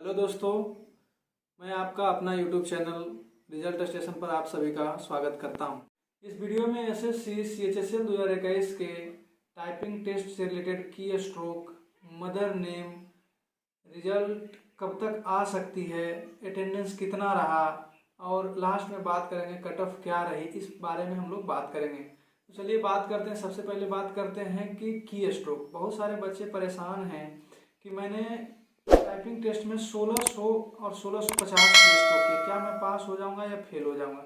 Hello दोस्तों, मैं आपका अपना यूट्यूब चैनल रिजल्ट स्टेशन पर आप सभी का स्वागत करता हूं। इस वीडियो में एसएससी CHSL 2021 के टाइपिंग टेस्ट से रिलेटेड की स्ट्रोक, मदर नेम, रिजल्ट कब तक आ सकती है, अटेंडेंस कितना रहा और लास्ट में बात करेंगे कट ऑफ क्या रही, इस बारे में हम लोग बात करेंगे। तो चलिए बात करते हैं। सबसे पहले बात करते हैं कि की स्ट्रोक। बहुत सारे बच्चे परेशान हैं कि मैंने टाइपिंग टेस्ट में 1600 और 1650 की स्ट्रोक किया, क्या मैं पास हो जाऊंगा या फेल हो जाऊंगा।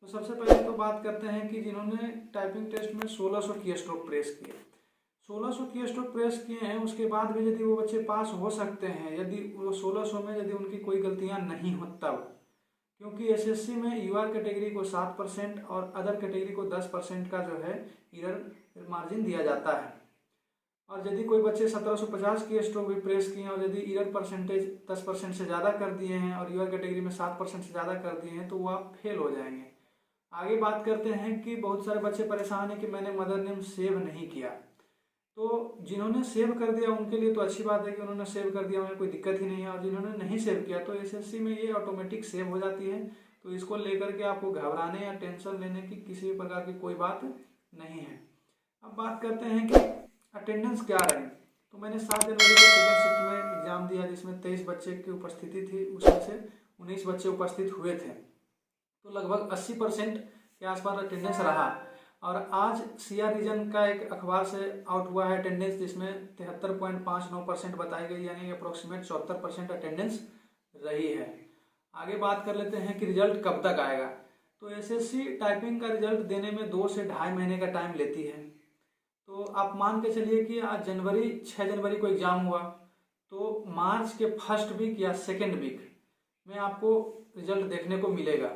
तो सबसे पहले तो बात करते हैं कि जिन्होंने टाइपिंग टेस्ट में 1600 की स्ट्रोक प्रेस किए, 1600 की स्ट्रोक प्रेस किए हैं, उसके बाद भी यदि वो बच्चे पास हो सकते हैं, यदि वो 1600 में यदि उनकी कोई गलतियां नहीं हो तब, क्योंकि एसएससी में यूआर कैटेगरी को 7% और अदर कैटेगरी को 10% का जो है एरर मार्जिन दिया जाता है। और यदि कोई बच्चे 1750 की स्ट्रोक भी प्रेस किए हैं और यदि एरर परसेंटेज 10% से ज़्यादा कर दिए हैं और यूआर कैटेगरी में 7% से ज़्यादा कर दिए हैं तो वो आप फेल हो जाएंगे। आगे बात करते हैं कि बहुत सारे बच्चे परेशान हैं कि मैंने मदर नेम सेव नहीं किया। तो जिन्होंने सेव कर दिया उनके लिए तो अच्छी बात है कि उन्होंने सेव कर दिया, उन्हें कोई दिक्कत ही नहीं है। और जिन्होंने नहीं सेव किया तो एसएससी में ये ऑटोमेटिक सेव हो जाती है, तो इसको लेकर के आपको घबराने या टेंशन लेने की किसी भी प्रकार की कोई बात नहीं है। अब बात करते हैं कि अटेंडेंस क्या रही। तो मैंने 7 जनवरी को सेकेंड शिफ्ट में एग्जाम दिया, जिसमें 23 बच्चे की उपस्थिति थी, उसमें से 19 बच्चे उपस्थित हुए थे, तो लगभग 80% के आसपास अटेंडेंस रहा। और आज सीआर रीजन का एक अखबार से आउट हुआ है अटेंडेंस, जिसमें 73.59% बताई गई, यानी अप्रोक्सीमेट 74% अटेंडेंस रही है। आगे बात कर लेते हैं कि रिजल्ट कब तक आएगा। तो एसएससी टाइपिंग का रिजल्ट देने में 2 से ढाई महीने का टाइम लेती है। तो आप मान के चलिए कि आज 6 जनवरी को एग्जाम हुआ, तो मार्च के फर्स्ट वीक या सेकेंड वीक में आपको रिजल्ट देखने को मिलेगा।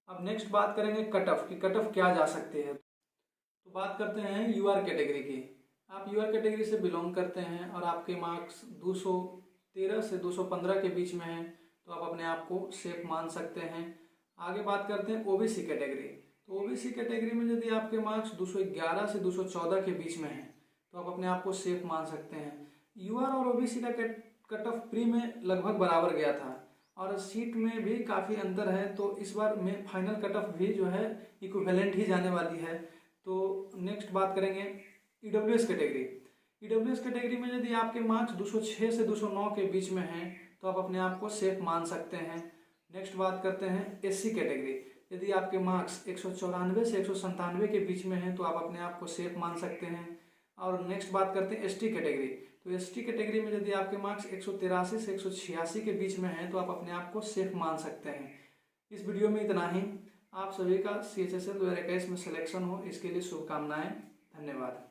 अब नेक्स्ट बात करेंगे कट ऑफ की, कट ऑफ क्या जा सकती है। तो बात करते हैं यूआर कैटेगरी की। आप यूआर कैटेगरी से बिलोंग करते हैं और आपके मार्क्स 213 से 215 के बीच में हैं, तो आप अपने आप को सेफ मान सकते हैं। आगे बात करते हैं ओबीसी कैटेगरी। तो ओबीसी कैटेगरी में यदि आपके मार्क्स 211 से 214 के बीच में हैं, तो आप अपने आप को सेफ मान सकते हैं। यूआर और ओबीसी का कट ऑफ प्री में लगभग बराबर गया था और सीट में भी काफ़ी अंतर है, तो इस बार में फाइनल कट ऑफ भी जो है इक्विवेलेंट ही जाने वाली है। तो नेक्स्ट बात करेंगे ईडब्ल्यूएस कैटेगरी। ईडब्ल्यूएस कैटेगरी में यदि आपके मार्क्स 206 से 209 के बीच में हैं, तो आप अपने आप को सेफ मान सकते हैं। नेक्स्ट बात करते हैं एससी कैटेगरी। यदि आपके मार्क्स 194 से 197 के बीच में हैं, तो आप अपने आप को सेफ मान सकते हैं। और नेक्स्ट बात करते हैं एसटी कैटेगरी। तो एसटी कैटेगरी में यदि आपके मार्क्स 183 से 186 के बीच में हैं, तो आप अपने आप को सेफ मान सकते हैं। इस वीडियो में इतना ही। आप सभी का CHSL 2021 में सिलेक्शन हो, इसके लिए शुभकामनाएं। धन्यवाद।